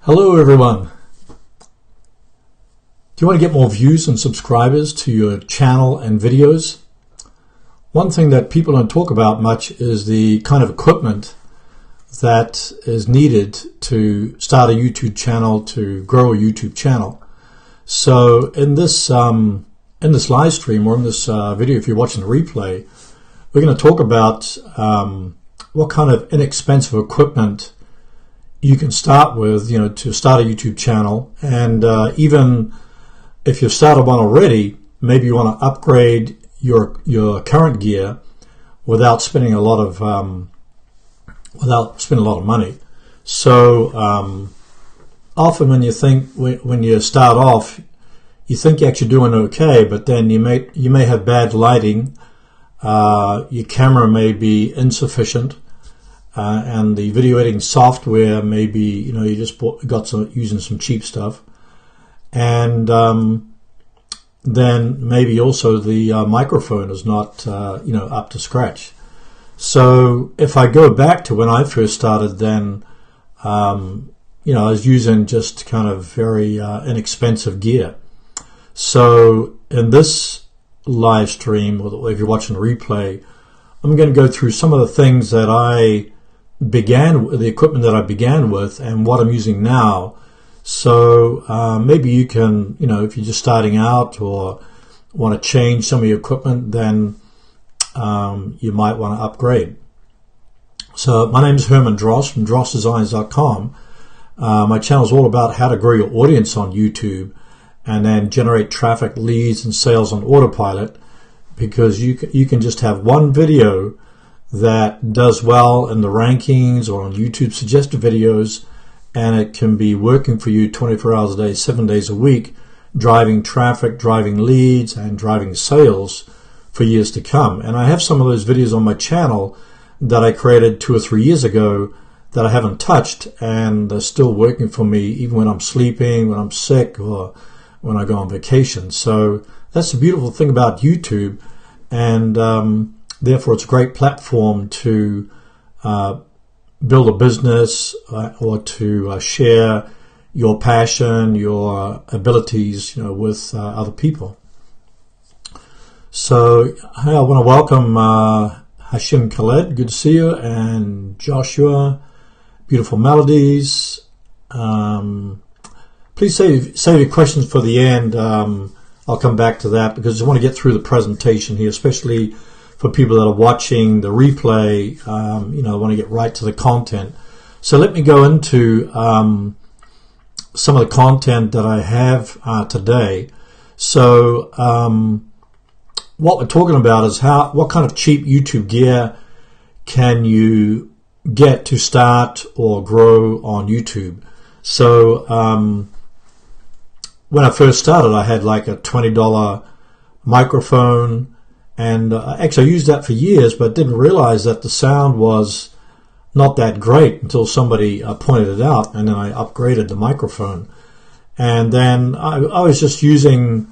Hello everyone. Do you want to get more views and subscribers to your channel and videos? One thing that people don't talk about much is the kind of equipment that is needed to start a YouTube channel, to grow a YouTube channel. So in this live stream or in this video, if you're watching the replay, we're going to talk about what kind of inexpensive equipment you can start with, to start a YouTube channel. And even if you've started one already, maybe you want to upgrade your current gear without spending a lot of money. So often when you start off, you think you're actually doing okay, but then you may have bad lighting. Your camera may be insufficient. And the video editing software maybe you just using some cheap stuff, and then maybe also the microphone is not up to scratch. So if I go back to when I first started, then I was using just kind of very inexpensive gear. So in this live stream, or if you're watching the replay, I'm going to go through some of the things that the equipment that I began with and what I'm using now. So maybe you can, if you're just starting out or want to change some of your equipment, then you might want to upgrade. So my name is Herman Dross from DrossDesigns.com. My channel is all about how to grow your audience on YouTube and then generate traffic, leads, and sales on autopilot, because you can just have one video that does well in the rankings or on YouTube suggested videos, and it can be working for you 24 hours a day, 7 days a week, driving traffic, driving leads, and driving sales for years to come. And I have some of those videos on my channel that I created 2 or 3 years ago that I haven't touched, and they're still working for me even when I'm sleeping, when I'm sick, or when I go on vacation. So that's the beautiful thing about YouTube, and therefore it's a great platform to build a business or to share your passion, your abilities, with other people. So I want to welcome Hashim Khaled, good to see you, and Joshua, beautiful melodies. Please save your questions for the end. I'll come back to that because I want to get through the presentation here, especially for people that are watching the replay. I want to get right to the content. So let me go into some of the content that I have today. So what we're talking about is what kind of cheap YouTube gear can you get to start or grow on YouTube. So when I first started, I had like a $20 microphone. And actually I used that for years, but didn't realize that the sound was not that great until somebody pointed it out, and then I upgraded the microphone. And then I was just using,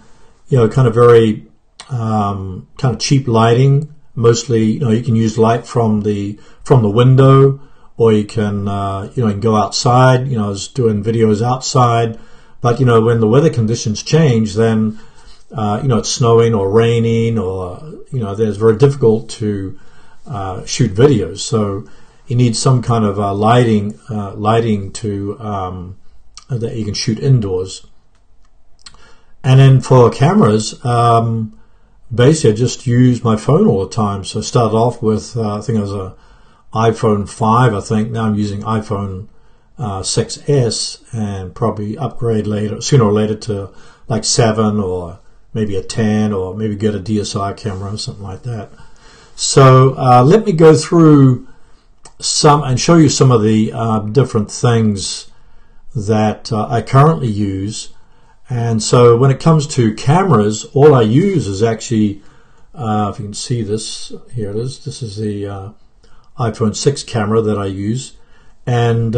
kind of very kind of cheap lighting. Mostly, you can use light from the window, or you can you can go outside. I was doing videos outside, but when the weather conditions change, then it's snowing or raining, or it's very difficult to shoot videos. So you need some kind of lighting to that you can shoot indoors. And then for cameras, basically I just use my phone all the time. So I started off with I think it was a iPhone 5. I think now I'm using iPhone 6s, and probably upgrade sooner or later to like 7 or maybe a 10, or maybe get a DSLR camera or something like that. So let me go through some and show you some of the different things that I currently use. And so when it comes to cameras, all I use is actually, if you can see this, here it is. This is the iPhone 6 camera that I use. And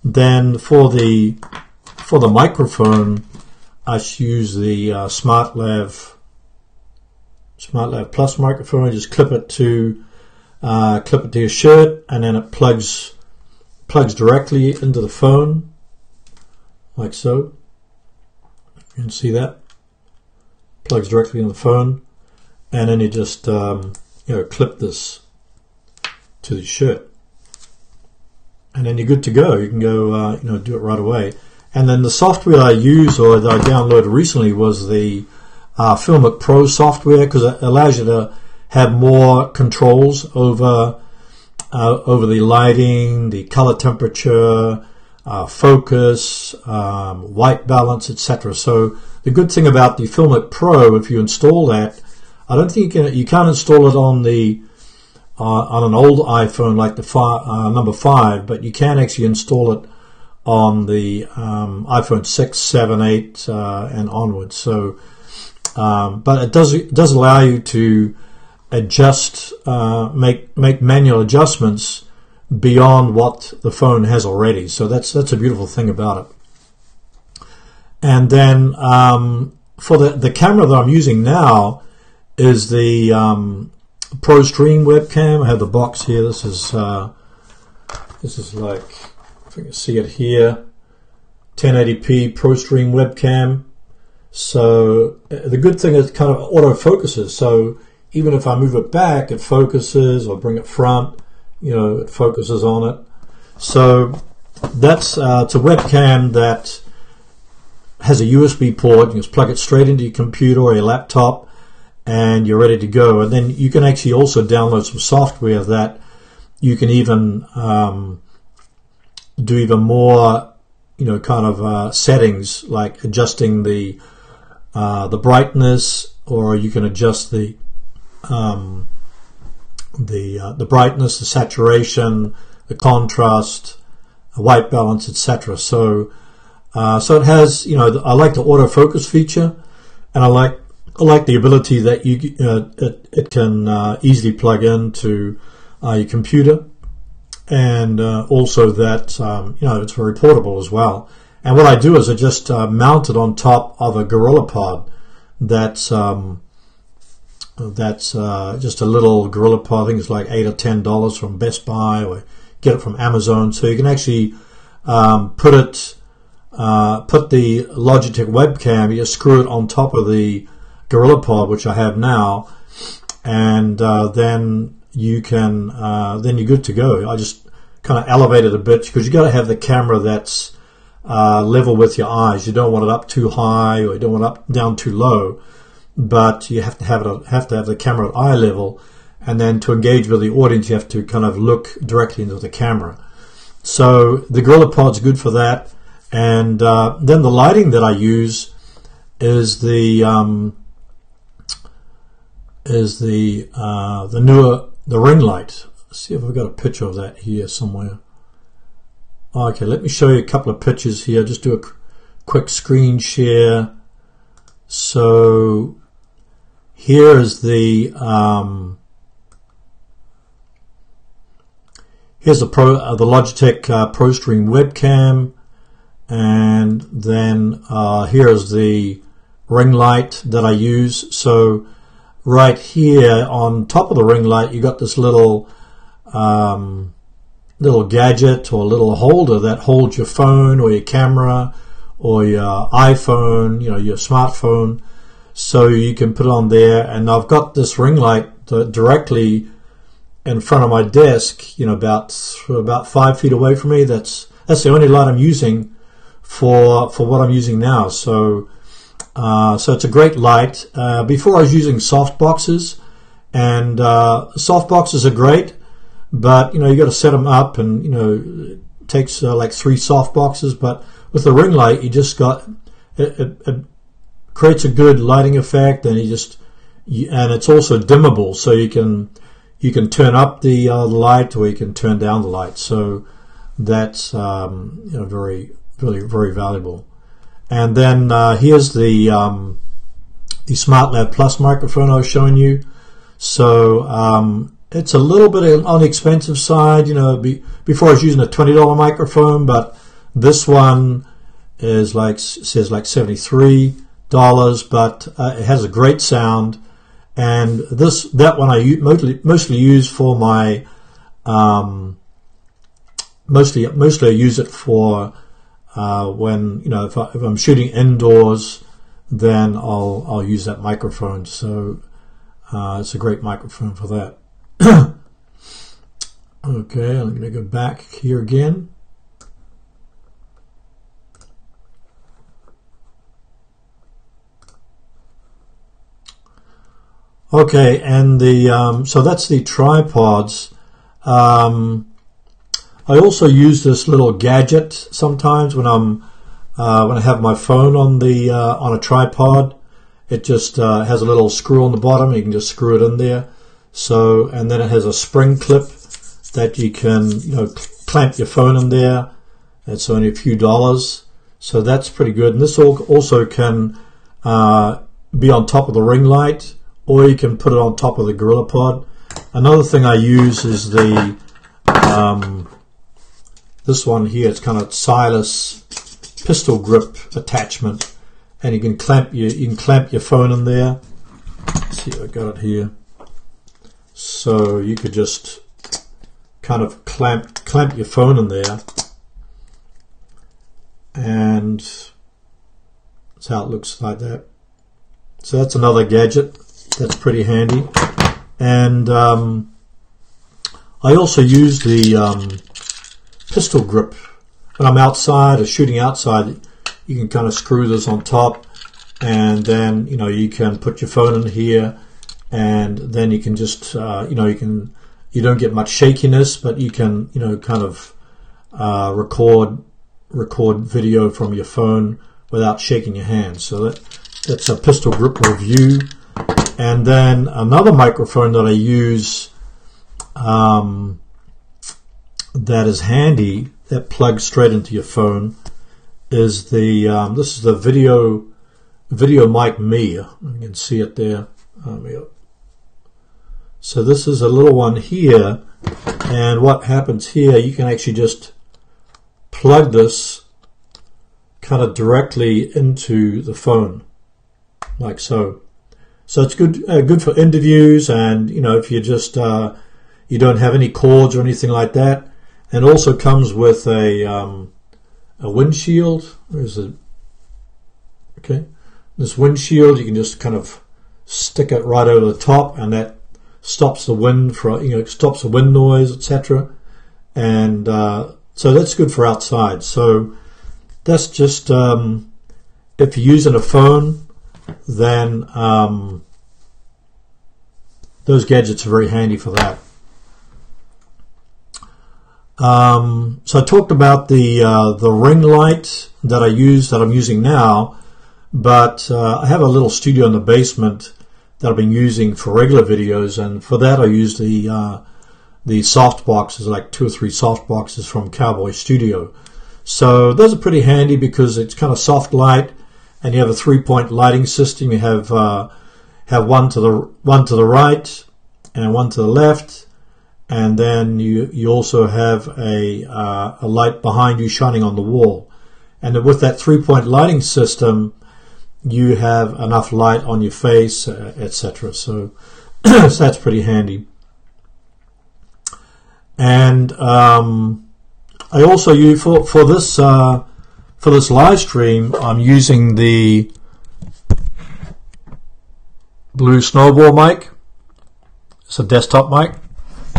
then for the microphone, I use the SmartLav Plus microphone. I just clip it to your shirt, and then it plugs directly into the phone. like so. You can see that plugs directly in the phone, and then you just clip this to the shirt, and then you're good to go. You can go do it right away. And then the software I use, or that I downloaded recently, was the Filmic Pro software, because it allows you to have more controls over the lighting, the color temperature, focus, white balance, etc. So the good thing about the Filmic Pro, if you install that, I don't think you can't install it on an old iPhone like the number 5, but you can actually install it on the iPhone 6, 7, 8, and onwards. So, but it does allow you to adjust, make manual adjustments beyond what the phone has already. So that's a beautiful thing about it. And then for the camera that I'm using now is the Pro Stream webcam. I have the box here. This is like, if you can see it here, 1080p Pro Stream webcam. So the good thing is it kind of auto focuses. So even if I move it back, it focuses, or bring it front, it focuses on it. So it's a webcam that has a USB port. You can just plug it straight into your computer or your laptop, and you're ready to go. And then you can actually also download some software that you can even do even more, settings, like adjusting the brightness, or you can adjust the brightness, the saturation, the contrast, white balance, etc. So it has, I like the autofocus feature, and I like the ability that it can easily plug into your computer, and also that it's very portable as well. And what I do is I just mount it on top of a Gorillapod. That's just a little Gorillapod. I think it's like $8 or $10 from Best Buy, or get it from Amazon. So you can actually put the Logitech webcam. You just screw it on top of the Gorillapod, which I have now, and then you're good to go. I just kind of elevate it a bit, because you got to have the camera that's level with your eyes. You don't want it up too high, or you don't want it down too low, but you have to have the camera at eye level, and then to engage with the audience you have to kind of look directly into the camera. So the Gorillapod's good for that. And then the lighting that I use is the ring light. Let's see if I've got a picture of that here somewhere. Okay, let me show you a couple of pictures here. Just do a quick screen share. So here is the here's the Logitech Pro Stream webcam, and then here is the ring light that I use. So right here on top of the ring light, you got this little gadget or little holder that holds your phone or your camera or your iPhone, your smartphone. So you can put it on there, and I've got this ring light directly in front of my desk, about 5 feet away from me. That's the only light I'm using for what I'm using now. So it's a great light. Before I was using soft boxes, and soft boxes are great, but you got to set them up, and it takes like 3 soft boxes. But with the ring light, you just got it creates a good lighting effect, and and it's also dimmable, so you can turn up the light, or you can turn down the light. So that's very, really, very valuable. And then here's the SmartLav Plus microphone I was showing you. So it's a little bit on the expensive side. Before I was using a $20 microphone, but this one is says $73, but it has a great sound. And that one I mostly use for my mostly I use it for when, you know, if I'm shooting indoors, then I'll use that microphone. So it's a great microphone for that. Okay, I'm going to go back here again. Okay, and the so that's the tripods. I also use this little gadget sometimes when I have my phone on the on a tripod. It just has a little screw on the bottom. You can just screw it in there. So, and then it has a spring clip that you can, you know, clamp your phone in there. It's only a few dollars, so that's pretty good. And this also can be on top of the ring light, or you can put it on top of the Gorillapod. Another thing I use is the this one here. It's kind of Silas pistol grip attachment, and you can clamp your phone in there. Let's see, I got it here. So you could just kind of clamp your phone in there, and that's how it looks like that. So that's another gadget that's pretty handy. And I also use the pistol grip when I'm outside or shooting outside. You can kind of screw this on top, and then, you know, you can put your phone in here, and then you can just you know, you don't get much shakiness, but you can, you know, kind of record video from your phone without shaking your hands. So that's a pistol grip review. And then another microphone that I use that is handy, that plugs straight into your phone, is the this is the video mic Me. You can see it there. So this is a little one here, and what happens here, you can actually just plug this kind of directly into the phone, like so. So it's good for interviews, and, you know, if you just you don't have any cords or anything like that. And also comes with a windshield. Where's it? Okay, this windshield, you can just kind of stick it right over the top, and that stops the wind stops the wind noise, etc. And so that's good for outside. So that's just if you're using a phone, then those gadgets are very handy for that. So I talked about the ring light that I'm using now, but I have a little studio in the basement that I've been using for regular videos, and for that I use the soft boxes, like 2 or 3 soft boxes from Cowboy Studio. So those are pretty handy because it's kind of soft light, and you have a 3-point lighting system. You have one to the right and one to the left, and then you also have a light behind you shining on the wall. And with that 3-point lighting system, you have enough light on your face, etc. So, so that's pretty handy. And I also use for this live stream, I'm using the Blue Snowball mic. It's a desktop mic.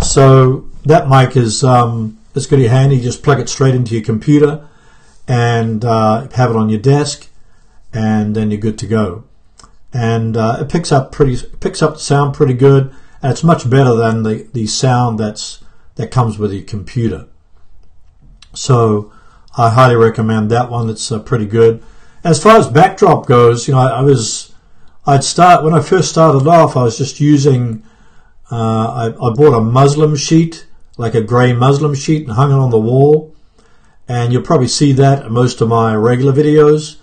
So that mic is it's pretty handy. Just plug it straight into your computer and have it on your desk, and then you're good to go. And it picks up the sound pretty good, and it's much better than the sound that comes with your computer. So I highly recommend that one. It's pretty good. As far as backdrop goes, you know, when I first started off, I was just using I bought a muslin sheet, like a grey muslin sheet, and hung it on the wall. And you'll probably see that in most of my regular videos.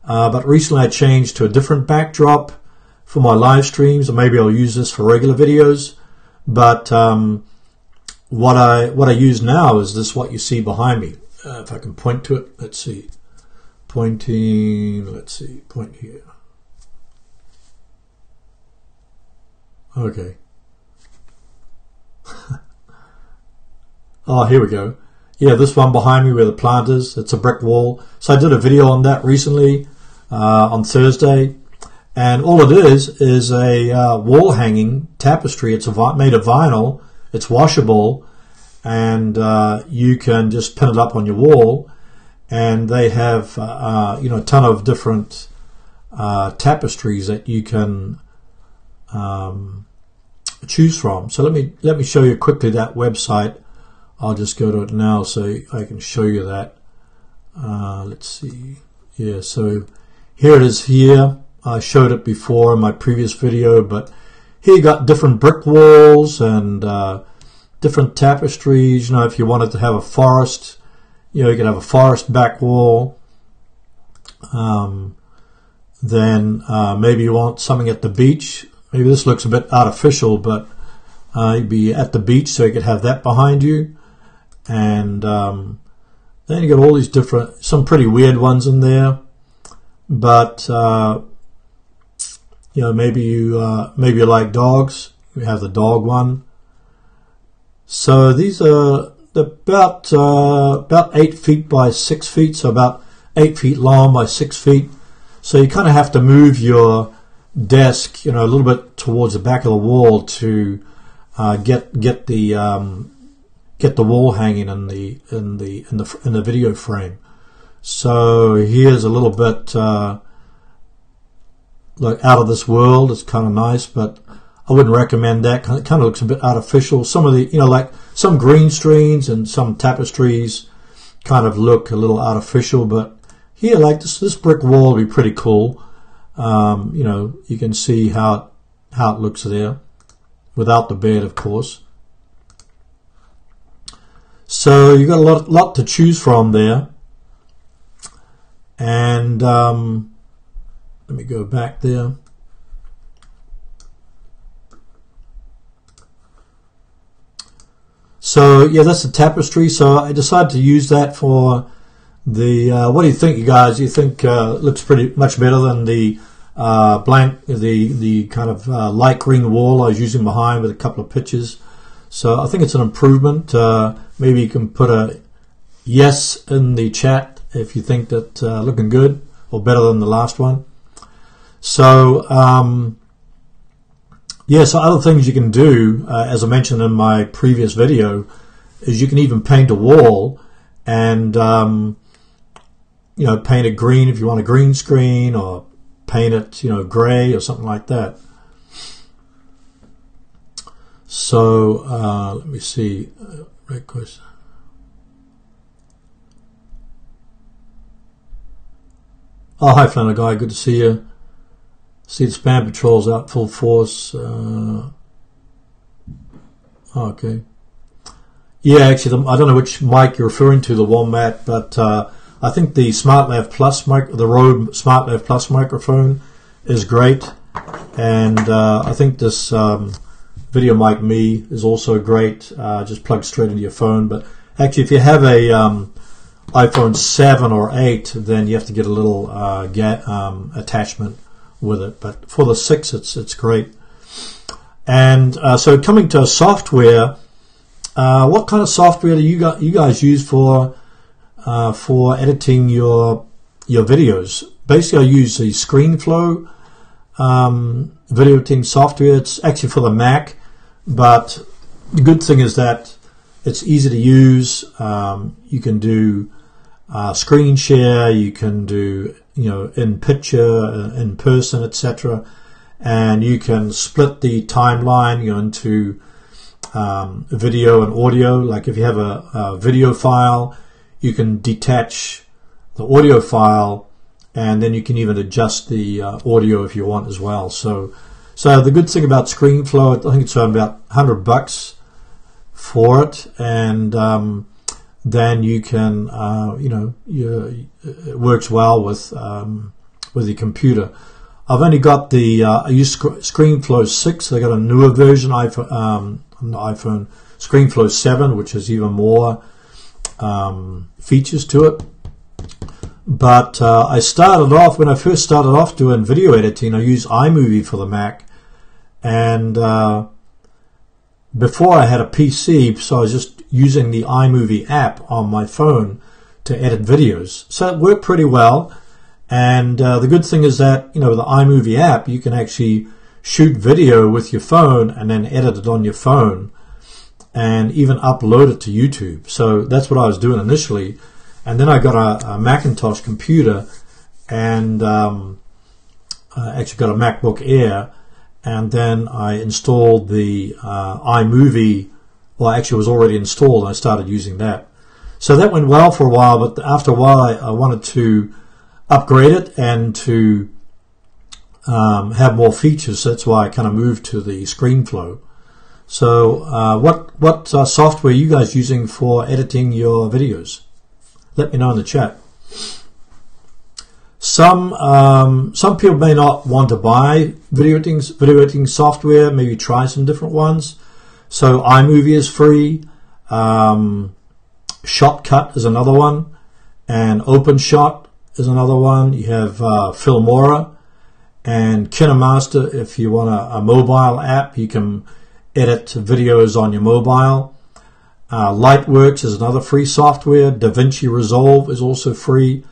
But recently I changed to a different backdrop for my live streams, or maybe I'll use this for regular videos. But what I use now is this, what you see behind me. If I can point to it, let's see. Point here. Okay. Oh, here we go. Yeah, this one behind me where the plant is, it's a brick wall. So I did a video on that recently on Thursday. And all it is a wall hanging tapestry. It's made of vinyl. It's washable. And you can just pin it up on your wall. And they have a ton of different tapestries that you can choose from. So let me show you quickly that website. I'll just go to it now so I can show you that. Let's see. Yeah, so here it is here. I showed it before in my previous video, but here you got different brick walls and different tapestries. You know, if you wanted to have a forest, you could have a forest back wall. Then maybe you want something at the beach. Maybe this looks a bit artificial, but you'd be at the beach, so you could have that behind you. And then you got all these different, some pretty weird ones in there. But maybe you like dogs. We have the dog one. So these are about 8 feet by 6 feet, so about 8 feet long by 6 feet. So you kind of have to move your desk, a little bit towards the back of the wall to get the wall hanging in the video frame. So here's a little bit like out of this world. It's kind of nice, but I wouldn't recommend that. It kind of looks a bit artificial. Some of the, like some green screens and some tapestries kind of look a little artificial, but here, like this brick wall would be pretty cool. You can see how it looks there without the bed, of course. So you got a lot to choose from there. And let me go back there. So yeah, that's the tapestry. So I decided to use that for the. What do you think, you guys? Do you think it looks pretty much better than the the kind of light green wall I was using behind with a couple of pictures? So I think it's an improvement. Maybe you can put a yes in the chat if you think that looking good or better than the last one. So yeah, so other things you can do, as I mentioned in my previous video, is you can even paint a wall and paint it green if you want a green screen, or paint it gray or something like that. So let me see. Red question. Oh, hi, Flannel Guy. Good to see you. See the spam patrols out full force. Okay. Yeah, actually, I don't know which mic you're referring to, the Wombat, but I think the SmartLav Plus the Rode SmartLav Plus microphone is great, and I think this Video Mic Me is also great. Just plugs straight into your phone. But actually, if you have a iPhone 7 or 8, then you have to get a little attachment with it. But for the 6, it's great. And so coming to software, what kind of software do you guys use for editing your videos? Basically, I use the Screenflow video editing software. It's actually for the Mac, but the good thing is that it's easy to use. You can do screen share, you can do in picture, in person, etc., and you can split the timeline into video and audio. Like if you have a video file, you can detach the audio file, and then you can even adjust the audio if you want as well. So the good thing about Screenflow, I think it's around about $100 for it, and then you can it works well with your computer. I've only got I use Screenflow 6. They got a newer version, iPhone Screenflow 7, which has even more features to it. But when I first started off doing video editing, I used iMovie for the Mac, and before I had a PC, so I was just using the iMovie app on my phone to edit videos. So it worked pretty well. And the good thing is that, with the iMovie app, you can actually shoot video with your phone and then edit it on your phone and even upload it to YouTube. So that's what I was doing initially. And then I got a Macintosh computer and actually got a MacBook Air, and then I installed the iMovie. Well, actually it was already installed, and I started using that. So that went well for a while, but after a while I wanted to upgrade it and to have more features. So that's why I kind of moved to the Screenflow. So what software are you guys using for editing your videos? Let me know in the chat. Some people may not want to buy video editing software. Maybe try some different ones. So iMovie is free. Shotcut is another one, and OpenShot is another one. You have Filmora and KineMaster. If you want a mobile app, you can edit videos on your mobile. Lightworks is another free software. DaVinci Resolve is also free,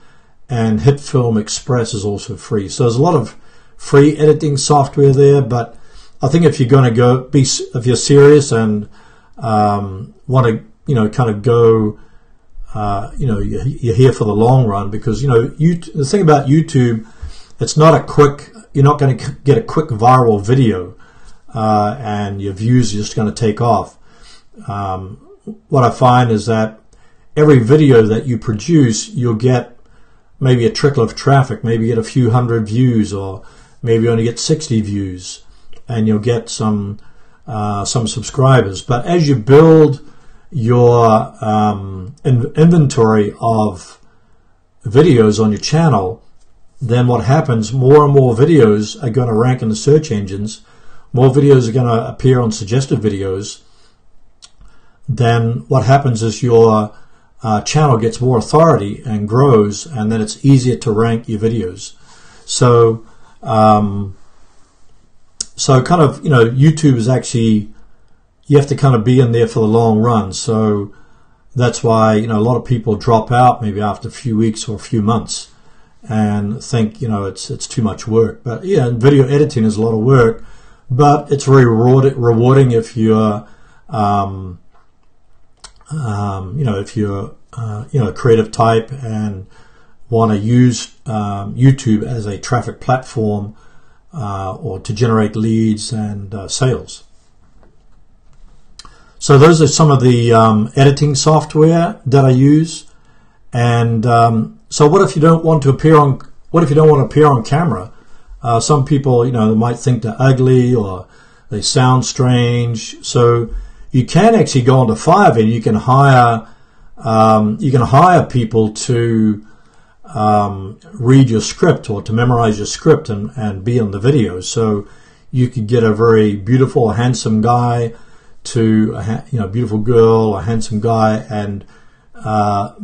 and HitFilm Express is also free. So there's a lot of free editing software there. But I think if you're going to if you're serious and want to, kind of go, you're here for the long run, because the thing about YouTube, it's not you're not going to get a quick viral video and your views are just going to take off. What I find is that every video that you produce, you'll get maybe a trickle of traffic, maybe get a few hundred views, or maybe only get 60 views, and you'll get some subscribers. But as you build your inventory of videos on your channel, then what happens, more and more videos are going to rank in the search engines, more videos are going to appear on suggested videos. Then what happens is your channel gets more authority and grows, and then it's easier to rank your videos. So kind of, YouTube is actually, you have to kind of be in there for the long run. So that's why, a lot of people drop out maybe after a few weeks or a few months and think, it's too much work. But yeah, video editing is a lot of work, but it's very rewarding if you're, if you're, a creative type and want to use YouTube as a traffic platform or to generate leads and sales. So those are some of the editing software that I use. And so what if you don't want to appear on camera? Some people, they might think they're ugly or they sound strange. So you can actually go onto Fiverr and you can hire people to read your script or to memorize your script and be on the video. So you could get a very beautiful, handsome guy to a beautiful girl, a handsome guy, and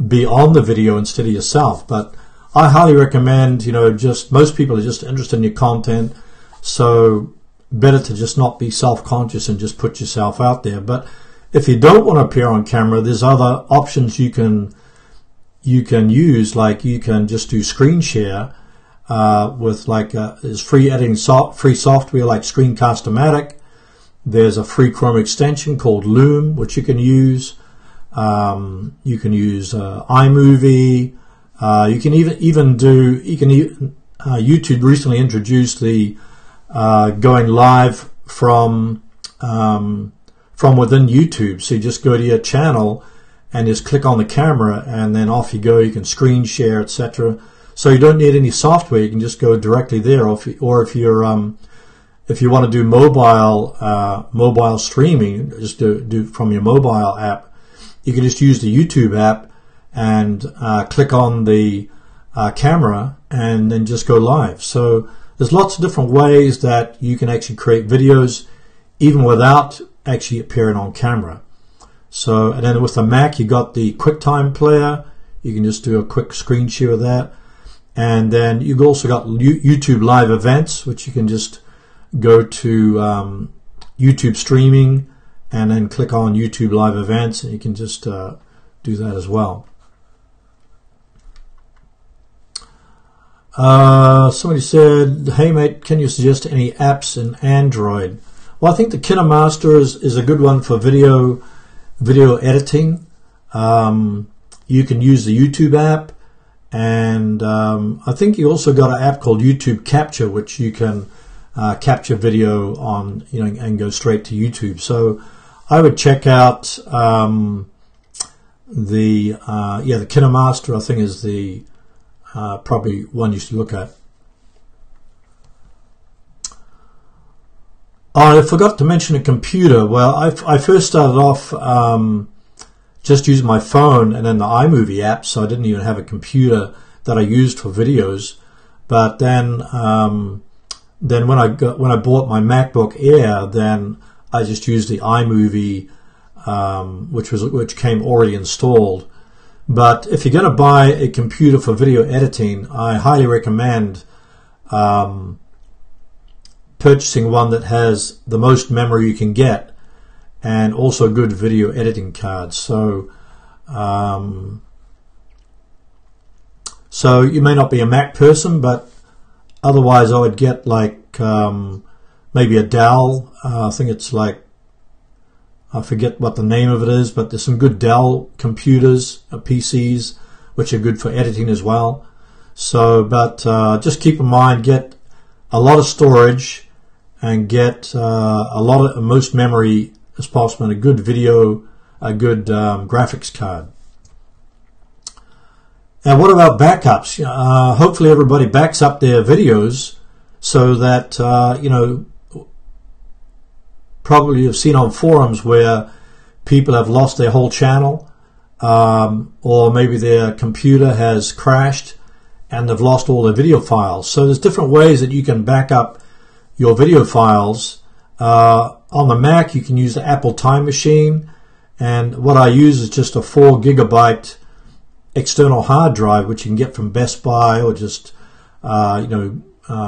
be on the video instead of yourself. But I highly recommend, most people are just interested in your content, so better to just not be self-conscious and just put yourself out there. But if you don't want to appear on camera, there's other options you can use, like you can just do screen share with there's free editing free software like Screencast-O-Matic. There's a free Chrome extension called Loom, which you can use. You can use iMovie. You can even do. YouTube recently introduced the going live from within YouTube. So you just go to your channel and just click on the camera, and then off you go. You can screen share, etc. So you don't need any software. You can just go directly there. Or if you want to do mobile streaming, just do from your mobile app, you can just use the YouTube app and click on the camera and then just go live. So there's lots of different ways that you can actually create videos even without actually appearing on camera. So, and then with the Mac, you got the QuickTime player. You can just do a quick screen share of that. And then you've also got YouTube live events, which you can just go to YouTube streaming and then click on YouTube Live Events, and you can just do that as well. Somebody said, hey mate, can you suggest any apps in Android? Well, I think the KineMaster is a good one for video editing. You can use the YouTube app, and I think you also got an app called YouTube Capture, which you can capture video on, and go straight to YouTube. So I would check out the KineMaster. I think is the probably one you should look at. Oh, I forgot to mention a computer. Well, I first started off just using my phone and then the iMovie app, so I didn't even have a computer that I used for videos. But then when I bought my MacBook Air, then I just used the iMovie, which came already installed. But if you're going to buy a computer for video editing, I highly recommend purchasing one that has the most memory you can get, and also good video editing cards. So you may not be a Mac person, but otherwise I would get like maybe a Dell. I think it's like, I forget what the name of it is, but there's some good Dell computers, PCs, which are good for editing as well. So, but just keep in mind, get a lot of storage and get most memory as possible, and a good graphics card. And what about backups? Hopefully everybody backs up their videos so that, probably you've seen on forums where people have lost their whole channel, or maybe their computer has crashed and they've lost all their video files. So there's different ways that you can back up your video files. On the Mac, you can use the Apple Time Machine, and what I use is just a 4 gigabyte external hard drive, which you can get from Best Buy, or just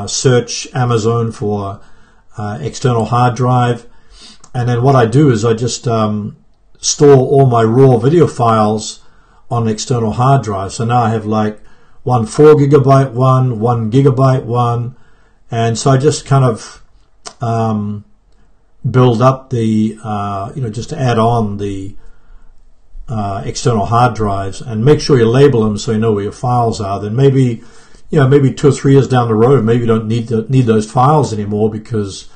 search Amazon for external hard drive. And then what I do is I just store all my raw video files on an external hard drive. So now I have like one 4 gigabyte one, 1 gigabyte one, and so I just kind of build up the just add on the external hard drives, and make sure you label them so you know where your files are. Then maybe 2 or 3 years down the road, maybe you don't need those files anymore because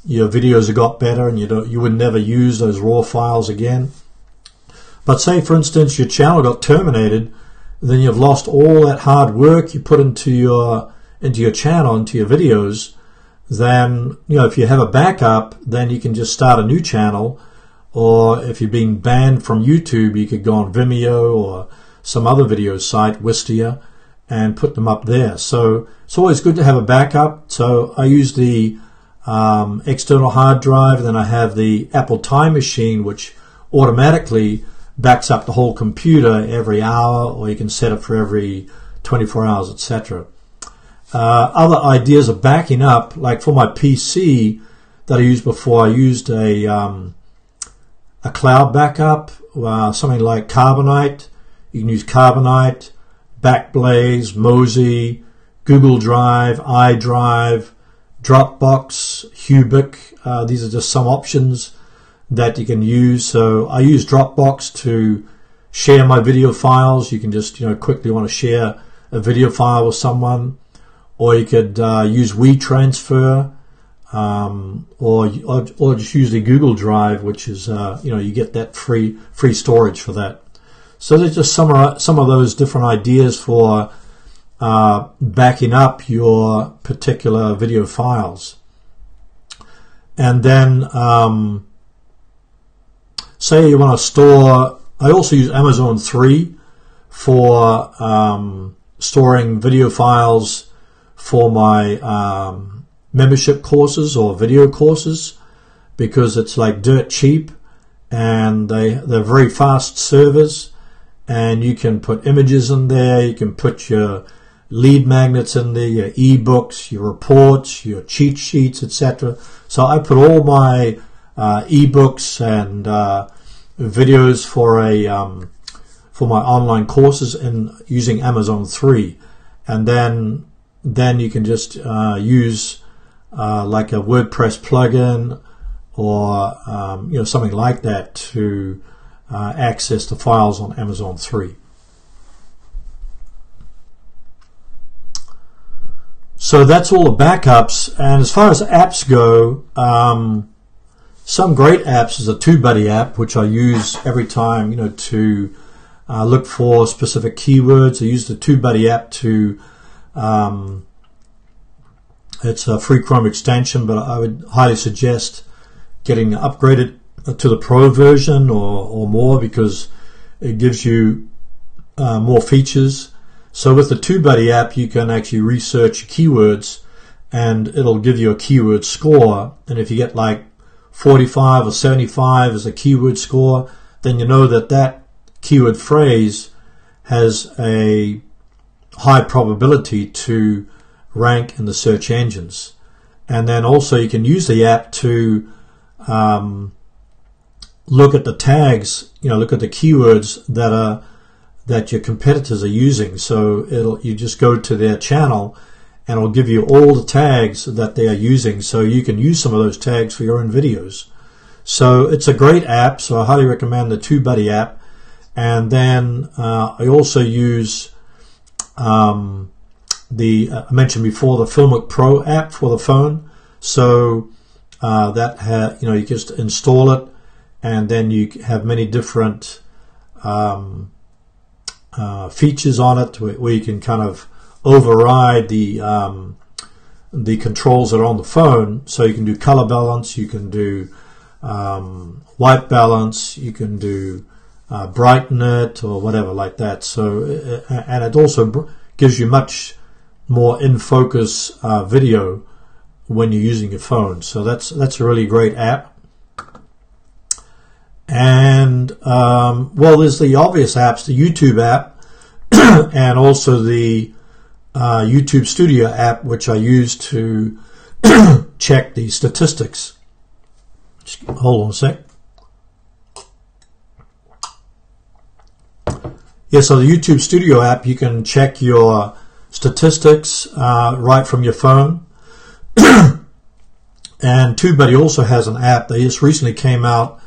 your videos have got better and you would never use those raw files again. But say, for instance, your channel got terminated, then you've lost all that hard work you put into your channel, into your videos. Then, if you have a backup, then you can just start a new channel. Or if you've been banned from YouTube, you could go on Vimeo or some other video site, Wistia, and put them up there. So it's always good to have a backup. So I use the external hard drive, and then I have the Apple Time Machine, which automatically backs up the whole computer every hour, or you can set it for every 24 hours, etc. Other ideas of backing up, like for my PC that I used before, I used a cloud backup, something like Carbonite. You can use Carbonite, Backblaze, Mozy, Google Drive, iDrive, Dropbox, Hubic. These are just some options that you can use. So I use Dropbox to share my video files. You can just quickly want to share a video file with someone, or you could use WeTransfer, or just use the Google Drive, which is you get that free storage for that. So there's just some of those different ideas for backing up your particular video files. And then say you want to store, I also use Amazon 3 for storing video files for my membership courses or video courses, because it's like dirt cheap, and they're very fast servers, and you can put images in there, you can put your lead magnets in there, your ebooks, your reports, your cheat sheets, etc. So I put all my ebooks and videos for my online courses in using Amazon 3, and then you can just use like a WordPress plugin or something like that to access the files on Amazon 3. So that's all the backups. And as far as apps go, some great apps is a TubeBuddy app, which I use every time to look for specific keywords. I use the TubeBuddy app to it's a free Chrome extension, but I would highly suggest getting upgraded to the Pro version or more, because it gives you more features. So with the TubeBuddy app, you can actually research keywords and it'll give you a keyword score. And if you get like 45 or 75 as a keyword score, then you know that keyword phrase has a high probability to rank in the search engines. And then also you can use the app to look at the tags, look at the keywords that your competitors are using. So you just go to their channel and it'll give you all the tags that they are using, so you can use some of those tags for your own videos. So it's a great app, so I highly recommend the TubeBuddy app. And then I also use I mentioned before, the Filmic Pro app for the phone. So you just install it, and then you have many different features on it where you can kind of override the controls that are on the phone. So you can do color balance, you can do white balance, you can do brighten it or whatever like that. So and it also gives you much more in focus video when you're using your phone. So that's a really great app. And well, there's the obvious apps, the YouTube app and also the YouTube Studio app, which I use to check the statistics. Just hold on a sec. Yeah, so the YouTube Studio app, you can check your statistics right from your phone. And TubeBuddy also has an app. They just recently came out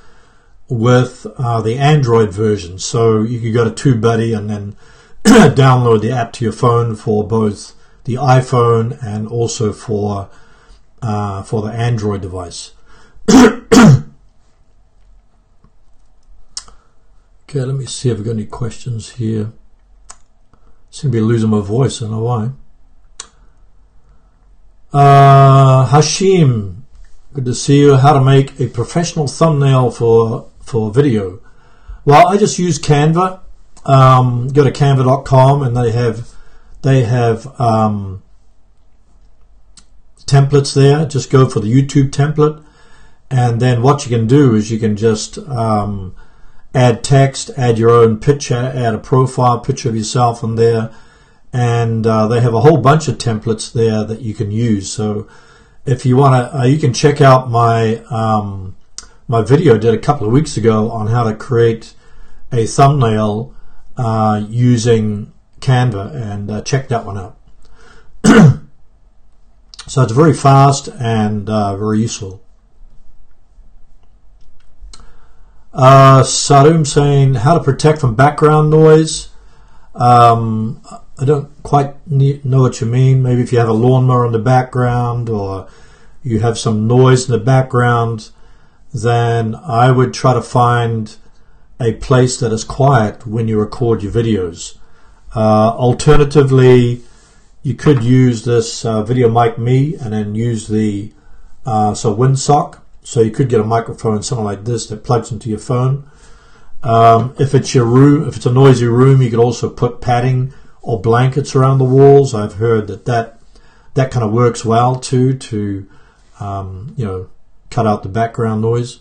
with the Android version. So you can go to TubeBuddy and then download the app to your phone for both the iPhone and also for the Android device. Okay, let me see if I've got any questions here. Seem to be losing my voice, I don't know why. Hashim, good to see you. How to make a professional thumbnail for video. Well, I just use Canva. Go to canva.com and they have templates there. Just go for the YouTube template, and then what you can do is you can just add text, add your own picture, add a profile picture of yourself in there, and they have a whole bunch of templates there that you can use. So if you want to, you can check out my my video I did a couple of weeks ago on how to create a thumbnail using Canva, and check that one out. So it's very fast and very useful. Sarum saying how to protect from background noise. I don't quite know what you mean. Maybe if you have a lawnmower in the background or you have some noise in the background, then I would try to find a place that is quiet when you record your videos. Alternatively, you could use this Video Mic Me and then use the windsock. So you could get a microphone, something like this, that plugs into your phone. If it's your room, if it's a noisy room, you could also put padding or blankets around the walls. I've heard that kind of works well too, to cut out the background noise.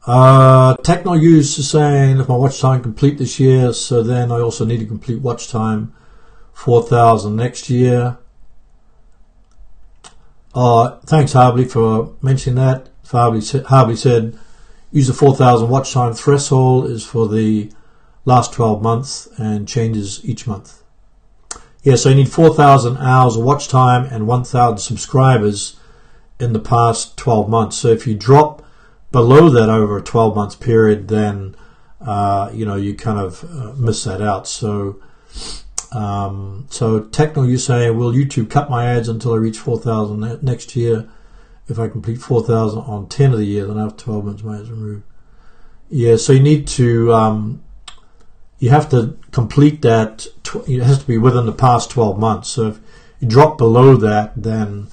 Techno Use is saying if my watch time complete this year, so then I also need to complete watch time 4,000 next year. Thanks, Harbley, for mentioning that. Harbley said, use the 4,000 watch time threshold is for the last 12 months and changes each month. Yeah, so you need 4,000 hours of watch time and 1,000 subscribers in the past 12 months. So if you drop below that over a 12-month period, then you kind of miss that out. So Techno, you say, will YouTube cut my ads until I reach 4,000 next year? If I complete 4,000 on 10 of the year, then after 12 months my ads removed. Yeah, so you need to you have to complete that. It has to be within the past 12 months. So if you drop below that, then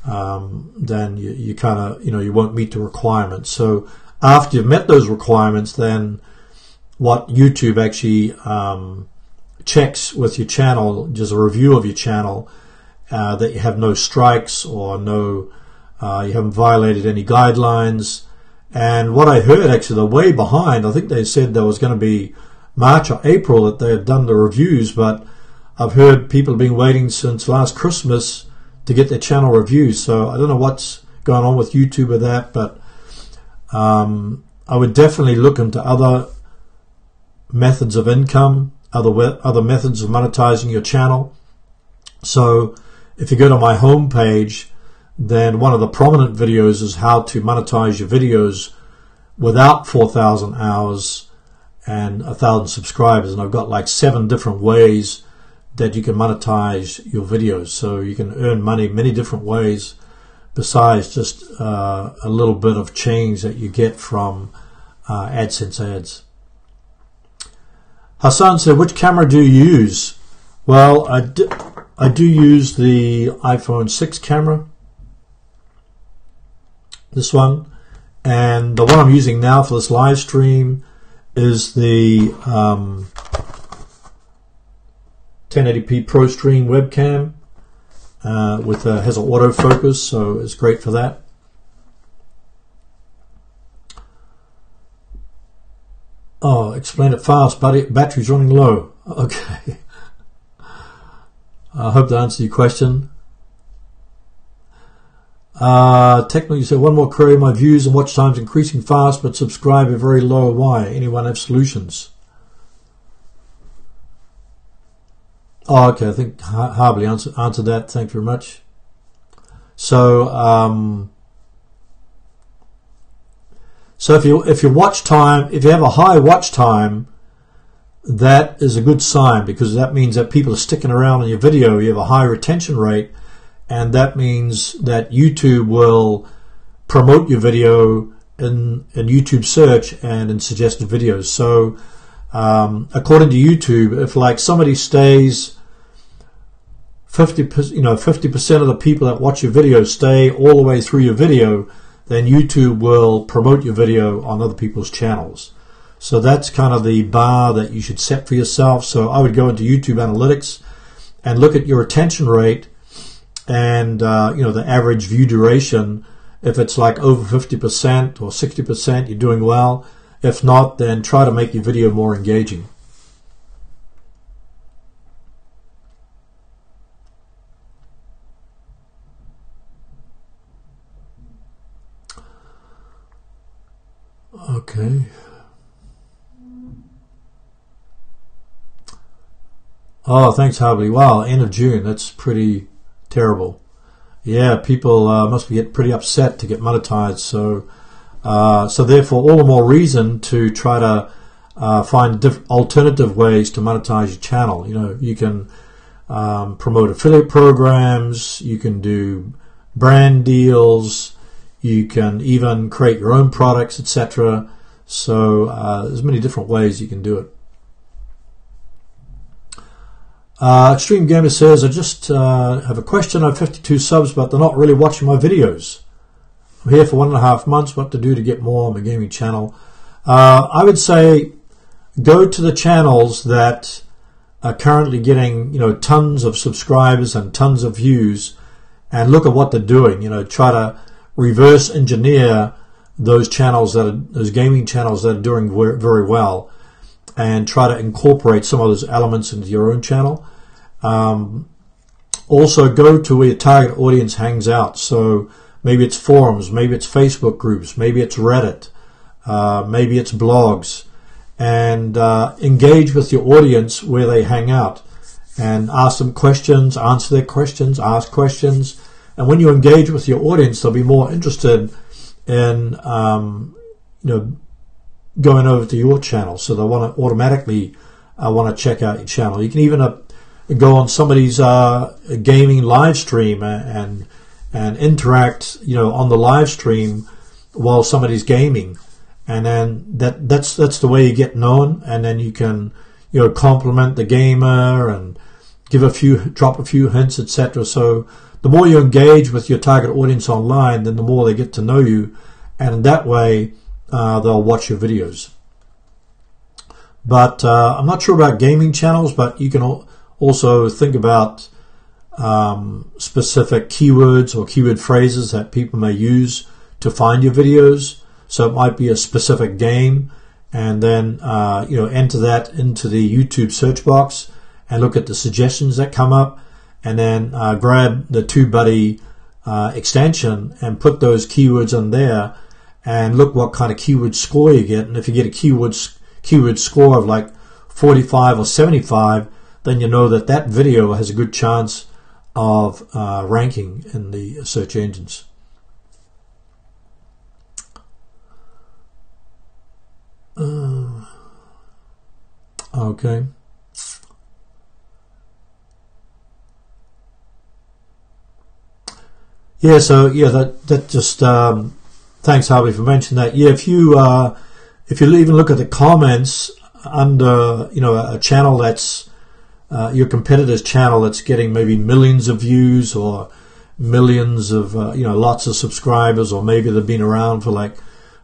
you kind of you won't meet the requirements. So after you've met those requirements, then what YouTube actually checks with your channel, just a review of your channel, that you have no strikes or no you haven't violated any guidelines. And what I heard, actually, they're way behind. I think they said there was going to be March or April that they had done the reviews, but I've heard people have been waiting since last Christmas to get their channel reviews. So I don't know what's going on with YouTube with that, but I would definitely look into other methods of income, other methods of monetizing your channel. So if you go to my home page, then one of the prominent videos is how to monetize your videos without 4,000 hours and 1,000 subscribers. And I've got like 7 different ways that you can monetize your videos. So you can earn money many different ways besides just a little bit of change that you get from AdSense ads. Hassan said, which camera do you use? Well, I do use the iPhone 6 camera, this one, and the one I'm using now for this live stream is the 1080p Pro Stream webcam has an autofocus, so it's great for that. Oh, explain it fast, buddy. Battery's running low. Okay. I hope that answers your question. Technically, you said, one more query. My views and watch times increasing fast, but subscriber very low. Why? Anyone have solutions? Oh, okay. I think Harbley answered that. Thank you very much. So, so if you watch time, if you have a high watch time, that is a good sign, because that means that people are sticking around on your video. You have a high retention rate, and that means that YouTube will promote your video in YouTube search and in suggested videos. So according to YouTube, if like somebody stays 50% of the people that watch your video stay all the way through your video, then YouTube will promote your video on other people's channels. So that's kind of the bar that you should set for yourself. So I would go into YouTube Analytics and look at your retention rate and the average view duration. If it's like over 50% or 60%, you're doing well. If not, then try to make your video more engaging. Okay. Oh, thanks, Harbley. Wow, end of June. That's pretty terrible. Yeah, people must get pretty upset to get monetized. So, so therefore, all the more reason to try to find alternative ways to monetize your channel. You can promote affiliate programs. You can do brand deals. You can even create your own products, etc. So there's many different ways you can do it. Extreme Gamer says, I just have a question. I have 52 subs, but they're not really watching my videos. I'm here for 1.5 months. What to do to get more on my gaming channel? I would say go to the channels that are currently getting tons of subscribers and tons of views, and look at what they're doing. Try to reverse engineer those channels those gaming channels that are doing very well, and try to incorporate some of those elements into your own channel. Also go to where your target audience hangs out. So maybe it's forums, maybe it's Facebook groups, maybe it's Reddit, maybe it's blogs, and engage with your audience where they hang out and ask them questions, answer their questions, ask questions. And when you engage with your audience, they'll be more interested in going over to your channel. So they want to automatically want to check out your channel. You can even go on somebody's gaming live stream and interact, on the live stream while somebody's gaming, and then that's the way you get known. And then you can compliment the gamer and drop a few hints, etc. So the more you engage with your target audience online, then the more they get to know you, and in that way they'll watch your videos. But I'm not sure about gaming channels, but you can also think about specific keywords or keyword phrases that people may use to find your videos. So it might be a specific game, and then enter that into the YouTube search box and look at the suggestions that come up, and then grab the TubeBuddy extension and put those keywords in there and look what kind of keyword score you get. And if you get a keyword score of like 45 or 75, then you know that video has a good chance of ranking in the search engines. Okay. Yeah, so that just thanks Harvey for mentioning that. Yeah, if you even look at the comments under a channel that's your competitor's channel that's getting maybe millions of views or millions of lots of subscribers, or maybe they've been around for like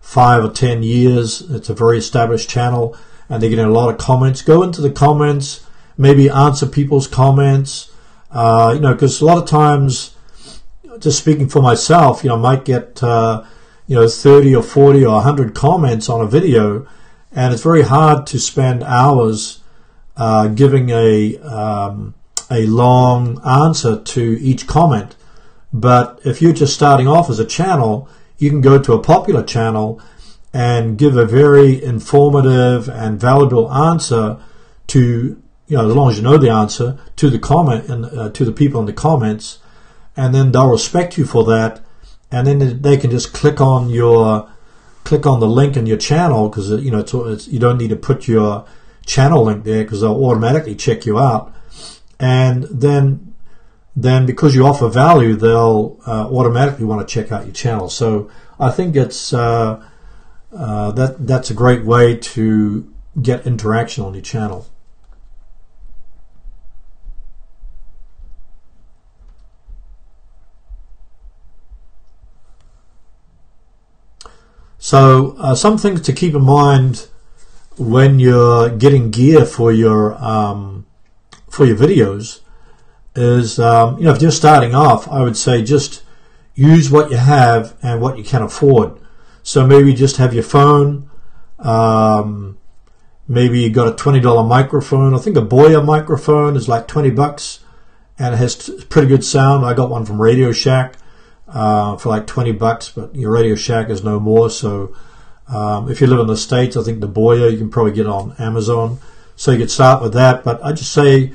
5 or 10 years. It's a very established channel and they're getting a lot of comments. Go into the comments, maybe answer people's comments, because a lot of times, just speaking for myself, I might get 30 or 40 or 100 comments on a video, and it's very hard to spend hours giving a long answer to each comment. But if you're just starting off as a channel, you can go to a popular channel and give a very informative and valuable answer to, as long as you know the answer, to the comment and to the people in the comments, and then they'll respect you for that, and then they can just click on the link in your channel, because you don't need to put your channel link there because they'll automatically check you out, and then because you offer value, they'll automatically want to check out your channel. So I think it's that's a great way to get interaction on your channel. So some things to keep in mind when you're getting gear for your videos is, if you're starting off, I would say just use what you have and what you can afford. So maybe just have your phone. Maybe you got a $20 microphone. I think a Boya microphone is like $20, and it has pretty good sound. I got one from Radio Shack for like $20, but your Radio Shack is no more. So if you live in the States, I think the Boya you can probably get on Amazon. So you could start with that. But I just say,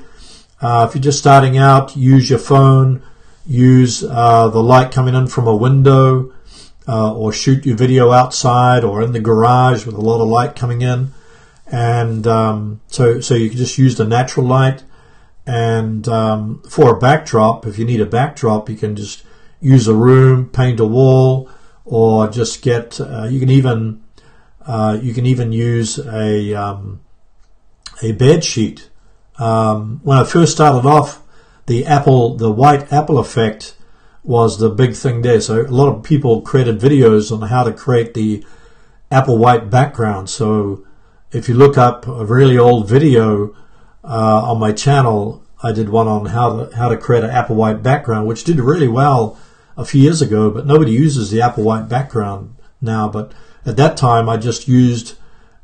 if you're just starting out, use your phone, use the light coming in from a window, or shoot your video outside or in the garage with a lot of light coming in. And so you can just use the natural light. And for a backdrop, if you need a backdrop, you can just use a room, paint a wall, or just get. You can even use a bed sheet. When I first started off, the white apple effect was the big thing there. So a lot of people created videos on how to create the apple white background. So if you look up a really old video on my channel, I did one on how to create an apple white background, which did really well a few years ago, but nobody uses the apple white background now. But at that time, I just used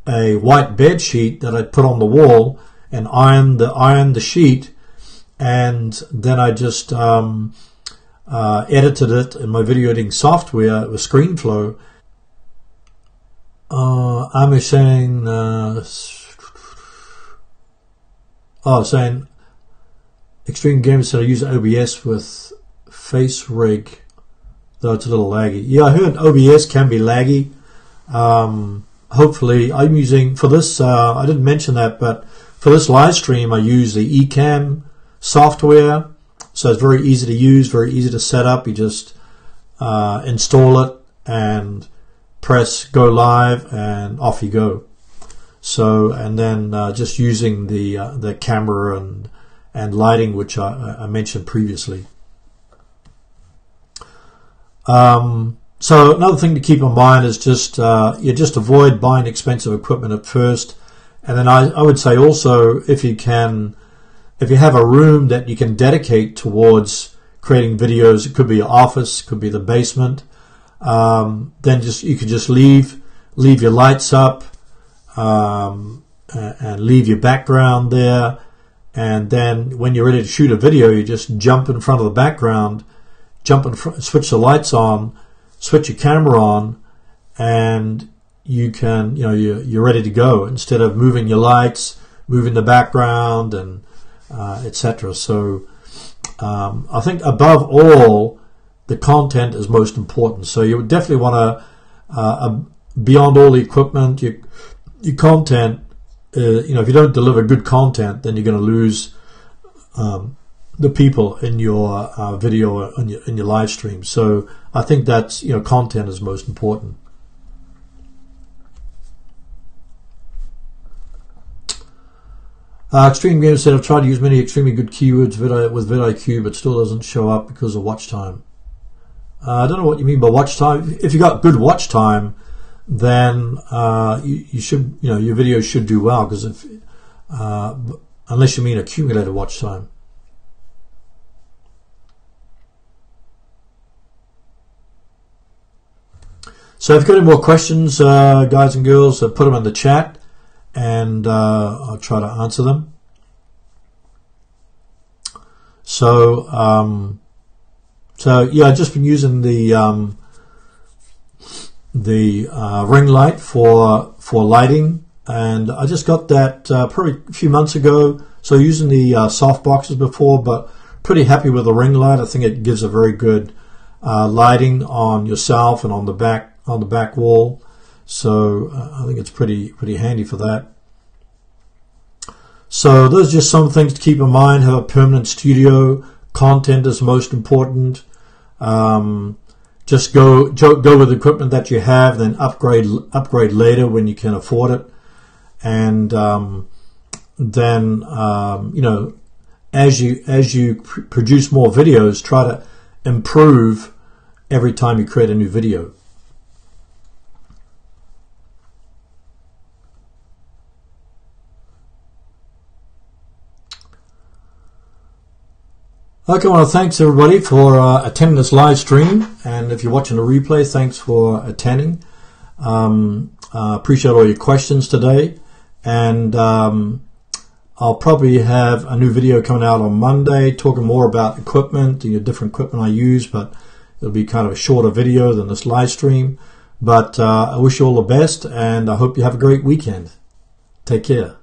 a white bed sheet that I'd put on the wall and ironed the sheet, and then I just edited it in my video editing software with Screenflow. I'm saying, saying Extreme Gamer said I use OBS with Face Rig, though it's a little laggy. Yeah, I heard OBS can be laggy. Hopefully, I'm using for this. I didn't mention that, but for this live stream, I use the Ecamm software. So it's very easy to use, very easy to set up. You just install it and press go live, and off you go. So, and then just using the camera and lighting, which I mentioned previously. So another thing to keep in mind is just you just avoid buying expensive equipment at first, and then I would say also, if you have a room that you can dedicate towards creating videos, it could be your office, could be the basement, then you could just leave your lights up and leave your background there, and then when you're ready to shoot a video, you just jump in front of the background, switch the lights on, switch your camera on, and you can, you're ready to go, instead of moving your lights, moving the background, and etc. So I think above all, the content is most important. So you would definitely want to, beyond all the equipment, your content. If you don't deliver good content, then you're going to lose the people in your video in your live stream. So I think that's content is most important. Extreme Gamer said, I've tried to use many extremely good keywords with vidIQ, but still doesn't show up because of watch time. I don't know what you mean by watch time. If you got good watch time, then you should, your video should do well, because if unless you mean accumulated watch time. So if you've got any more questions, guys and girls, put them in the chat, and I'll try to answer them. So yeah, I've just been using the ring light for lighting, and I just got that probably a few months ago. So using the soft boxes before, but pretty happy with the ring light. I think it gives a very good lighting on yourself and on the back wall. So I think it's pretty handy for that. So those are just some things to keep in mind. Have a permanent studio. Content is most important. Just go with the equipment that you have, then upgrade later when you can afford it. And then as you produce more videos, try to improve every time you create a new video. Okay, I want to thank everybody for attending this live stream, and if you're watching the replay, thanks for attending. Appreciate all your questions today, and I'll probably have a new video coming out on Monday talking more about equipment, the different equipment I use, but it'll be kind of a shorter video than this live stream. But I wish you all the best, and I hope you have a great weekend. Take care.